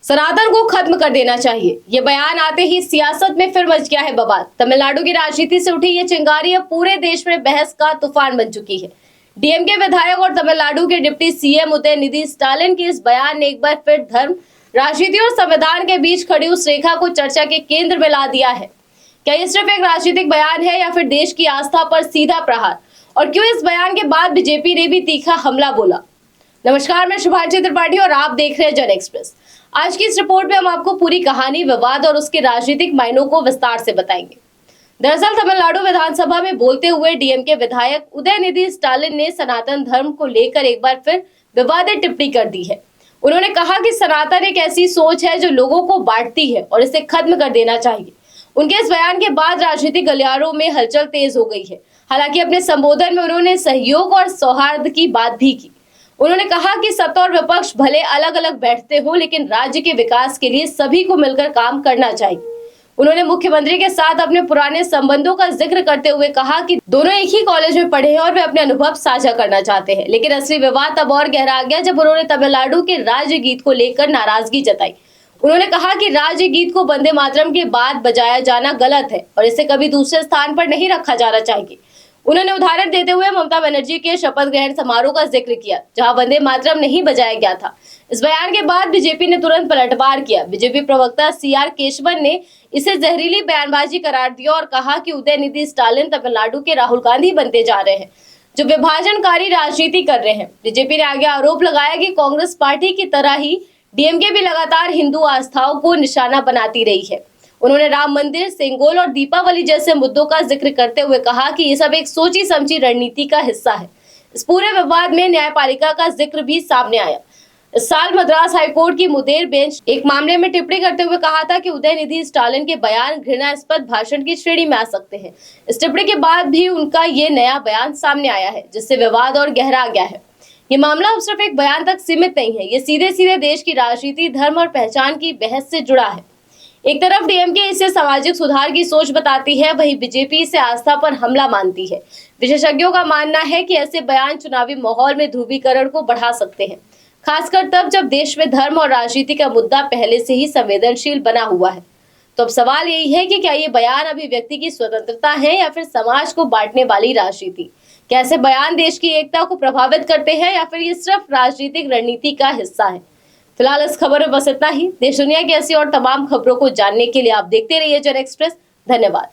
सनातन को खत्म कर देना चाहिए। ये बयान आते ही सियासत में फिर मच गया है बवाल। तमिलनाडु की राजनीति से उठी ये चिंगारी अब पूरे देश में बहस का तूफान बन चुकी है। डीएमके विधायक और तमिलनाडु के डिप्टी सीएम उदयनिधि स्टालिन के इस बयान ने एक बार फिर धर्म, राजनीति और संविधान के बीच खड़ी उस रेखा को चर्चा के केंद्र में ला दिया है। क्या ये सिर्फ एक राजनीतिक बयान है या फिर देश की आस्था पर सीधा प्रहार? और क्यों इस बयान के बाद बीजेपी ने भी तीखा हमला बोला? नमस्कार, मैं शुभांशी त्रिपाठी और आप देख रहे हैं जन एक्सप्रेस। आज की इस रिपोर्ट में हम आपको पूरी कहानी, विवाद और उसके राजनीतिक मायनों को विस्तार से बताएंगे। दरअसल तमिलनाडु विधानसभा में बोलते हुए डीएमके विधायक उदयनिधि स्टालिन ने सनातन धर्म को लेकर एक बार फिर विवादित टिप्पणी कर दी है। उन्होंने कहा कि सनातन एक ऐसी सोच है जो लोगों को बांटती है और इसे खत्म कर देना चाहिए। उनके इस बयान के बाद राजनीतिक गलियारों में हलचल तेज हो गई है। हालांकि अपने संबोधन में उन्होंने सहयोग और सौहार्द की बात भी की। उन्होंने कहा कि सत्ता और विपक्ष भले अलग अलग बैठते हों, लेकिन राज्य के विकास के लिए सभी को मिलकर काम करना चाहिए। उन्होंने मुख्यमंत्री के साथ अपने पुराने संबंधों का जिक्र करते हुए कहा कि दोनों एक ही कॉलेज में पढ़े हैं और वे अपने अनुभव साझा करना चाहते हैं। लेकिन असली विवाद तब और गहरा गया जब उन्होंने तमिलनाडु के राज्य गीत को लेकर नाराजगी जताई। उन्होंने कहा कि राज्य गीत को वंदे मातरम के बाद बजाया जाना गलत है और इसे कभी दूसरे स्थान पर नहीं रखा जाना चाहिए। उन्होंने उदाहरण देते हुए ममता बनर्जी के शपथ ग्रहण समारोह का जिक्र किया, जहां वंदे मातरम नहीं बजाया गया था। इस बयान के बाद बीजेपी ने तुरंत पलटवार किया। बीजेपी प्रवक्ता सीआर केशवन ने इसे जहरीली बयानबाजी करार दिया और कहा कि उदयनिधि स्टालिन तमिलनाडु के राहुल गांधी बनते जा रहे हैं, जो विभाजनकारी राजनीति कर रहे हैं। बीजेपी ने आगे आरोप लगाया कि कांग्रेस पार्टी की तरह ही डीएमके भी लगातार हिंदू आस्थाओं को निशाना बनाती रही है। उन्होंने राम मंदिर, सेंगोल और दीपावली जैसे मुद्दों का जिक्र करते हुए कहा कि ये सब एक सोची समझी रणनीति का हिस्सा है। इस पूरे विवाद में न्यायपालिका का जिक्र भी सामने आया। इस साल मद्रास हाईकोर्ट की मुदेर बेंच एक मामले में टिप्पणी करते हुए कहा था कि उदयनिधि स्टालिन के बयान घृणास्पद भाषण की श्रेणी में आ सकते हैं। इस टिप्पणी के बाद भी उनका ये नया बयान सामने आया है, जिससे विवाद और गहरा गया है। ये मामला अब सिर्फ एक बयान तक सीमित नहीं है, ये सीधे सीधे देश की राजनीति, धर्म और पहचान की बहस से जुड़ा है। एक तरफ डीएमके इसे सामाजिक सुधार की सोच बताती है, वहीं बीजेपी इसे आस्था पर हमला मानती है। विशेषज्ञों का मानना है कि ऐसे बयान चुनावी माहौल में ध्रुवीकरण को बढ़ा सकते हैं, खासकर तब जब देश में धर्म और राजनीति का मुद्दा पहले से ही संवेदनशील बना हुआ है। तो अब सवाल यही है कि क्या ये बयान अभिव्यक्ति की स्वतंत्रता है या फिर समाज को बांटने वाली राजनीति? क्या ऐसे बयान देश की एकता को प्रभावित करते हैं या फिर ये सिर्फ राजनीतिक रणनीति का हिस्सा है? फिलहाल इस खबर में बस इतना ही। देश दुनिया की ऐसी और तमाम खबरों को जानने के लिए आप देखते रहिए जन एक्सप्रेस। धन्यवाद।